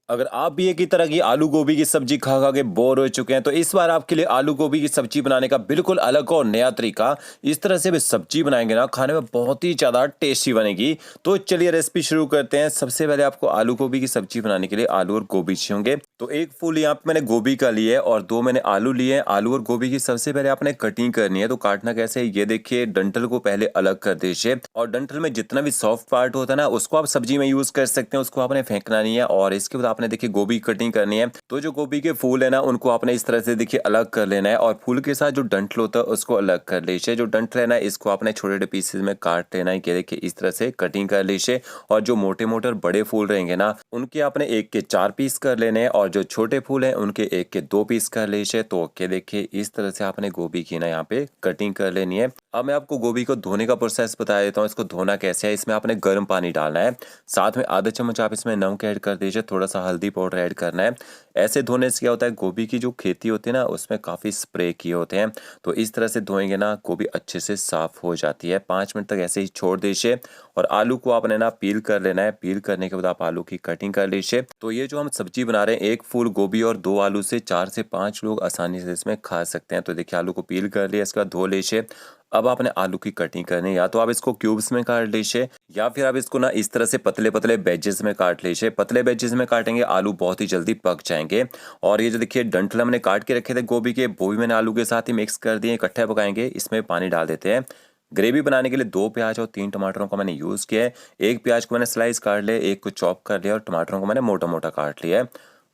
अगर आप भी एक ही तरह की आलू गोभी की सब्जी खा खा के बोर हो चुके हैं तो इस बार आपके लिए आलू गोभी की सब्जी बनाने का बिल्कुल अलग और नया तरीका। इस तरह से भी सब्जी बनाएंगे ना, खाने में बहुत ही ज़्यादा टेस्टी बनेगी। तो चलिए रेसिपी शुरू करते हैं। सबसे पहले आपको आलू गोभी की सब्जी बनाने के लिए आलू और गोभी चाहिए होंगे। तो एक फुल यहाँ पे मैंने गोभी का लिया है और दो मैंने आलू लिए हैं। आलू और गोभी की सबसे पहले आपने कटिंग करनी है। तो काटना कैसे है ये देखिए, डंठल को पहले अलग कर दीजिए और डंठल में जितना भी सॉफ्ट पार्ट होता है ना उसको आप सब्जी में यूज कर सकते हैं, उसको आपने फेंकना नहीं है। और इसके बाद आपने देखिए गोभी कटिंग करनी है। तो जो गोभी के फूल है ना उनको आपने इस तरह से देखिए अलग कर लेना है और फूल के साथ जो डंठल होता है उसको अलग कर लीजिए। जो डंठल है ना इसको आपने छोटे छोटे पीसेस में काट लेना है। ये देखिए इस तरह से कटिंग कर लीजिए। और जो मोटे मोटे और बड़े फूल रहेंगे ना उनके आपने एक के 4 पीस कर लेने हैं और जो छोटे फूल हैं उनके एक के 2 पीस कर लीजिए। तो क्या देखिए इस तरह से आपने गोभी की ना यहाँ पे कटिंग कर लेनी है। अब मैं आपको गोभी को धोने का प्रोसेस बता देता हूँ। इसको धोना कैसे है, इसमें आपने गर्म पानी डालना है, साथ में आधा चम्मच आप इसमें नमक ऐड कर दीजिए, थोड़ा सा हल्दी पाउडर ऐड करना है। ऐसे धोने से क्या होता है, गोभी की जो खेती होती है ना उसमें काफ़ी स्प्रे किए होते हैं। तो इस तरह से धोएंगे ना गोभी अच्छे से साफ़ हो जाती है। 5 मिनट तक ऐसे ही छोड़ दीजिए। और आलू को आपने ना पील कर लेना है। पील करने के बाद आप आलू की कटिंग कर लीजिए। तो ये जो हम सब्जी बना रहे हैं, एक फूल गोभी और 2 आलू से 4 से 5 लोग आसानी से इसमें खा सकते हैं। तो देखिए आलू को पील कर लिया, इसके बाद धो लीजिए। अब आपने आलू की कटिंग करनी है, या तो आप इसको क्यूब्स में काट लीजिए या फिर आप इसको ना इस तरह से पतले पतले बैजेस में काट लीजिए। पतले बैजेस में काटेंगे आलू बहुत ही जल्दी पक जाएंगे। और ये जो देखिए डंठल हमने काट के रखे थे गोभी के, वो भी मैंने आलू के साथ ही मिक्स कर दिए। इकट्ठे पकाएंगे, इसमें पानी डाल देते हैं। ग्रेवी बनाने के लिए 2 प्याज और 3 टमाटरों को मैंने यूज़ किया है। एक प्याज को मैंने स्लाइस काट लिया, एक को चॉप कर लिया और टमाटरों को मैंने मोटा मोटा काट लिया है।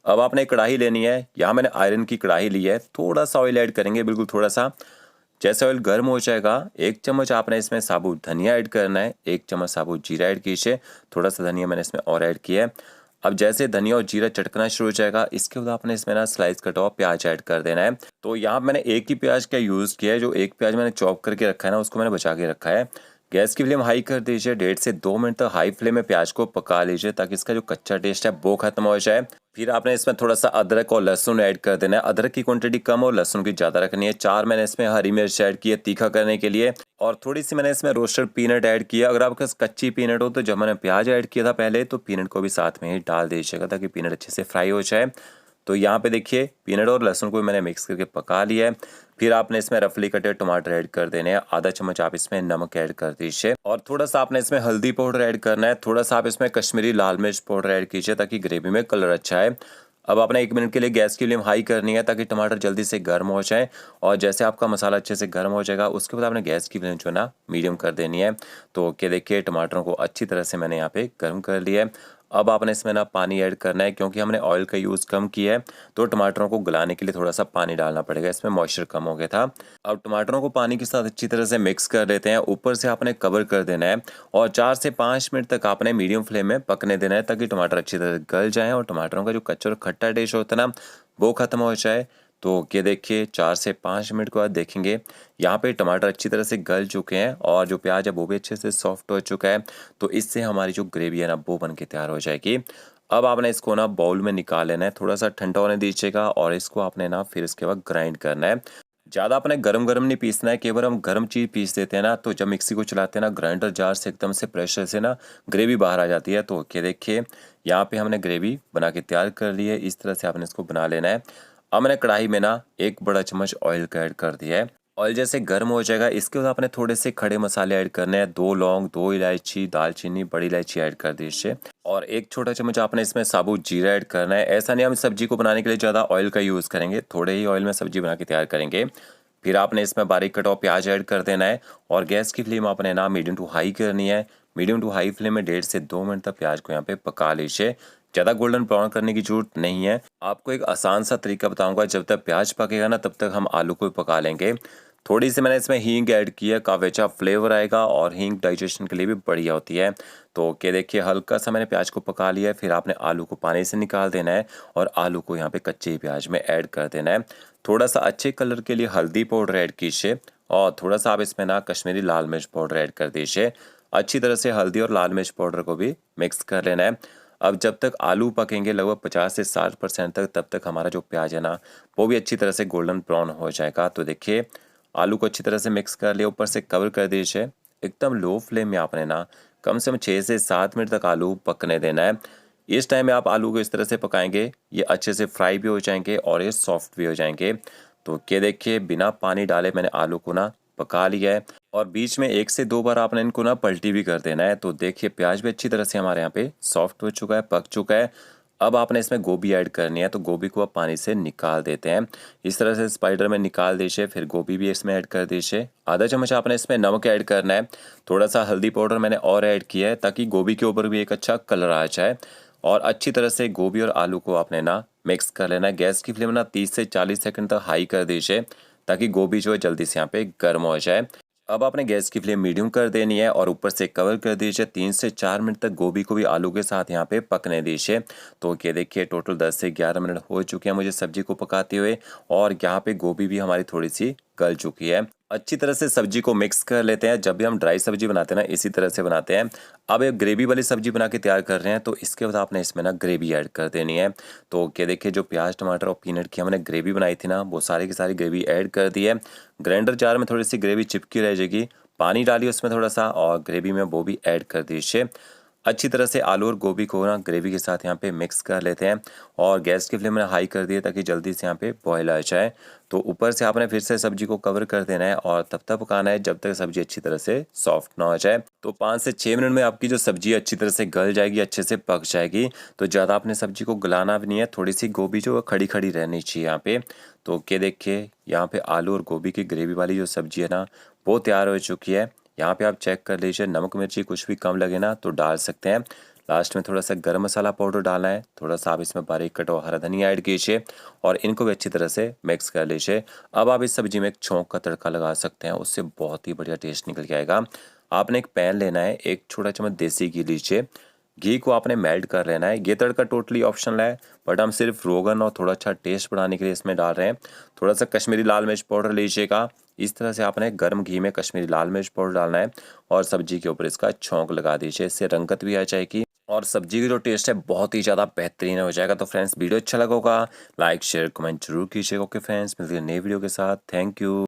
अब आपने कढ़ाई लेनी है। यहाँ मैंने आयरन की कढ़ाई ली है। थोड़ा सा ऑयल ऐड करेंगे, बिल्कुल थोड़ा सा। जैसे ऑयल गर्म हो जाएगा, 1 चम्मच आपने इसमें साबुत धनिया ऐड करना है, 1 चम्मच साबुत जीरा ऐड कीजिए। थोड़ा सा धनिया मैंने इसमें और ऐड किया है। अब जैसे धनिया और जीरा चटकना शुरू हो जाएगा, इसके बाद आपने इसमें ना स्लाइस कटा हुआ प्याज ऐड कर देना है। तो यहाँ मैंने एक ही प्याज का यूज़ किया है। जो एक प्याज मैंने चॉप करके रखा है ना उसको मैंने बचा के रखा है। गैस की फ्लेम हाई कर दीजिए। 1.5 से 2 मिनट तक हाई फ्लेम में प्याज को पका लीजिए ताकि इसका जो कच्चा टेस्ट है वो खत्म हो जाए। फिर आपने इसमें थोड़ा सा अदरक और लहसुन ऐड कर देना है। अदरक की क्वांटिटी कम और लहसुन की ज़्यादा रखनी है। 4 मैंने इसमें हरी मिर्च ऐड की है तीखा करने के लिए। और थोड़ी सी मैंने इसमें रोस्टेड पीनट ऐड किया। अगर आपके पास कच्ची पीनट हो तो जब मैंने प्याज ऐड किया था पहले, तो पीनट को भी साथ में ही डाल दीजिएगा ताकि पीनट अच्छे से फ्राई हो जाए। तो यहाँ पे देखिए पीनट और लहसुन को मैंने मिक्स करके पका लिया है। फिर आपने इसमें रफली कटे टमाटर ऐड कर देने हैं। आधा चम्मच आप इसमें नमक ऐड कर दीजिए और थोड़ा सा आपने इसमें हल्दी पाउडर ऐड करना है। थोड़ा सा आप इसमें कश्मीरी लाल मिर्च पाउडर ऐड कीजिए ताकि ग्रेवी में कलर अच्छा है। अब आपने 1 मिनट के लिए गैस की फ्लेम हाई करनी है ताकि टमाटर जल्दी से गर्म हो जाए। और जैसे आपका मसाला अच्छे से गर्म हो जाएगा उसके बाद आपने गैस की फ्लेम जो है ना मीडियम कर देनी है। तो क्या देखिए टमाटरों को अच्छी तरह से मैंने यहाँ पे गर्म कर लिया है। अब आपने इसमें ना पानी ऐड करना है, क्योंकि हमने ऑयल का यूज़ कम किया है तो टमाटरों को गलाने के लिए थोड़ा सा पानी डालना पड़ेगा। इसमें मॉइस्चर कम हो गया था। अब टमाटरों को पानी के साथ अच्छी तरह से मिक्स कर लेते हैं। ऊपर से आपने कवर कर देना है और 4 से 5 मिनट तक आपने मीडियम फ्लेम में पकने देना है ताकि टमाटर अच्छी तरह से गल जाएँ और टमाटरों का जो कच्चा और खट्टा टेस्ट होता है ना वो ख़त्म हो जाए। तो ये देखिए 4 से 5 मिनट के बाद देखेंगे यहाँ पे टमाटर अच्छी तरह से गल चुके हैं और जो प्याज है वो भी अच्छे से सॉफ्ट हो चुका है। तो इससे हमारी जो ग्रेवी है ना वो बन के तैयार हो जाएगी। अब आपने इसको ना बाउल में निकाल लेना है, थोड़ा सा ठंडा होने दीजिएगा और इसको आपने ना फिर इसके बाद ग्राइंड करना है। ज़्यादा अपने गरम गरम नहीं पीसना है। केवल हम गरम चीज़ पीस देते हैं ना तो जब मिक्सी को चलाते हैं ना ग्राइंडर जार से एकदम से प्रेशर से ना ग्रेवी बाहर आ जाती है। तो क्या देखिए यहाँ पे हमने ग्रेवी बना के तैयार कर ली है। इस तरह से आपने इसको बना लेना है। अब मैंने कढ़ाई में ना 1 बड़ा चम्मच ऑयल का ऐड कर दिया है। ऑयल जैसे गर्म हो जाएगा इसके बाद आपने थोड़े से खड़े मसाले ऐड करने हैं। 2 लौंग, 2 इलायची, दालचीनी, बड़ी इलायची ऐड कर दीजिए और 1 छोटा चम्मच आपने इसमें साबुत जीरा ऐड करना है। ऐसा नहीं हम सब्जी को बनाने के लिए ज़्यादा ऑयल का यूज़ करेंगे, थोड़े ही ऑयल में सब्जी बना के तैयार करेंगे। फिर आपने इसमें बारीक कटा हुआ प्याज ऐड कर देना है और गैस की फ्लेम आपने ना मीडियम टू हाई करनी है। मीडियम टू हाई फ्लेम में 1.5 से 2 मिनट तक प्याज को यहाँ पे पका लीजिए। ज़्यादा गोल्डन ब्राउन करने की जरूरत नहीं है। आपको एक आसान सा तरीका बताऊंगा, जब तक प्याज पकेगा ना तब तक हम आलू को पका लेंगे। थोड़ी सी मैंने इसमें हींग ऐड की है, काफ़ी अच्छा फ्लेवर आएगा और हींग डाइजेशन के लिए भी बढ़िया होती है। तो क्या देखिए हल्का सा मैंने प्याज को पका लिया है। फिर आपने आलू को पानी से निकाल देना है और आलू को यहाँ पे कच्चे प्याज में ऐड कर देना है। थोड़ा सा अच्छे कलर के लिए हल्दी पाउडर ऐड कीजिए और थोड़ा सा आप इसमें ना कश्मीरी लाल मिर्च पाउडर ऐड कर दीजिए। अच्छी तरह से हल्दी और लाल मिर्च पाउडर को भी मिक्स कर लेना है। अब जब तक आलू पकेंगे लगभग 50 से 60% तक, तब तक हमारा जो प्याज है ना वो भी अच्छी तरह से गोल्डन ब्राउन हो जाएगा। तो देखिए आलू को अच्छी तरह से मिक्स कर लिया, ऊपर से कवर कर दीजिए। एकदम लो फ्लेम में आपने ना कम से कम 6 से 7 मिनट तक आलू पकने देना है। इस टाइम में आप आलू को इस तरह से पकाएंगे, ये अच्छे से फ्राई भी हो जाएंगे और ये सॉफ्ट भी हो जाएंगे। तो ये देखिए बिना पानी डाले मैंने आलू को ना पका लिया है और बीच में 1 से 2 बार आपने इनको ना पलटी भी कर देना है। तो देखिए प्याज भी अच्छी तरह से हमारे यहाँ पे सॉफ्ट हो चुका है, पक चुका है। अब आपने इसमें गोभी ऐड करनी है, तो गोभी को आप पानी से निकाल देते हैं। इस तरह से स्पाइडर में निकाल दीजिए, फिर गोभी भी इसमें ऐड कर दीजिए। आधा चम्मच आपने इसमें नमक ऐड करना है, थोड़ा सा हल्दी पाउडर मैंने और ऐड किया है ताकि गोभी के ऊपर भी एक अच्छा कलर आ जाए। और अच्छी तरह से गोभी और आलू को आपने ना मिक्स कर लेना है। गैस की फ्लेम ना 30 से 40 सेकंड तक हाई कर दीजिए ताकि गोभी जो है जल्दी से यहाँ पे गर्म हो जाए। अब आपने गैस की फ्लेम मीडियम कर देनी है और ऊपर से कवर कर दीजिए। 3 से 4 मिनट तक गोभी को भी आलू के साथ यहाँ पे पकने दीजिए। तो ये देखिए टोटल 10 से 11 मिनट हो चुके हैं मुझे सब्जी को पकाते हुए और यहाँ पे गोभी भी हमारी थोड़ी सी गल चुकी है। अच्छी तरह से सब्जी को मिक्स कर लेते हैं। जब भी हम ड्राई सब्जी बनाते हैं ना इसी तरह से बनाते हैं। अब एक ग्रेवी वाली सब्जी बना के तैयार कर रहे हैं, तो इसके बाद आपने इसमें ना ग्रेवी ऐड कर देनी है। तो ये देखिए जो प्याज टमाटर और पीनट की हमने ग्रेवी बनाई थी ना, वो सारी की सारी ग्रेवी ऐड कर दी है। ग्राइंडर जार में थोड़ी सी ग्रेवी चिपकी रह जाएगी, पानी डालिए उसमें थोड़ा सा और ग्रेवी में वो भी ऐड कर दीजिए। अच्छी तरह से आलू और गोभी को ना ग्रेवी के साथ यहाँ पे मिक्स कर लेते हैं और गैस की फ्लेम में हाई कर दिए ताकि जल्दी से यहाँ पे बॉयल आ जाए। तो ऊपर से आपने फिर से सब्जी को कवर कर देना है और तब तक पकाना है जब तक सब्जी अच्छी तरह से सॉफ्ट ना हो जाए। तो 5 से 6 मिनट में आपकी जो सब्जी अच्छी तरह से गल जाएगी, अच्छे से पक जाएगी। तो ज़्यादा आपने सब्जी को गलाना भी नहीं है, थोड़ी सी गोभी जो खड़ी खड़ी रहनी चाहिए यहाँ पे। तो ये देखिए यहाँ पे आलू और गोभी की ग्रेवी वाली जो सब्जी है ना वो तैयार हो चुकी है। यहाँ पे आप चेक कर लीजिए, नमक मिर्ची कुछ भी कम लगे ना तो डाल सकते हैं। लास्ट में थोड़ा सा गरम मसाला पाउडर डालना है, थोड़ा सा आप इसमें बारीक कटा हुआ हरा धनिया ऐड कीजिए और इनको भी अच्छी तरह से मिक्स कर लीजिए। अब आप इस सब्जी में एक छौंक का तड़का लगा सकते हैं, उससे बहुत ही बढ़िया टेस्ट निकल के आएगा। आपने एक पैन लेना है, 1 छोटा चम्मच देसी घी लीजिए। घी को आपने मेल्ट कर लेना है। ये तड़का टोटली ऑप्शनल है, बट हम सिर्फ रोगन और थोड़ा अच्छा टेस्ट बढ़ाने के लिए इसमें डाल रहे हैं। थोड़ा सा कश्मीरी लाल मिर्च पाउडर लीजिएगा। इस तरह से आपने गर्म घी में कश्मीरी लाल मिर्च पाउडर डालना है और सब्जी के ऊपर इसका छौंक लगा दीजिए, इससे रंगत भी आ जाएगी और सब्जी की जो टेस्ट है बहुत ही ज़्यादा बेहतरीन हो जाएगा। तो फ्रेंड्स वीडियो अच्छा लगा होगा लाइक शेयर कमेंट जरूर कीजिएगा। ओके फ्रेंड्स, मिलते हैं नई वीडियो के साथ। Thank you.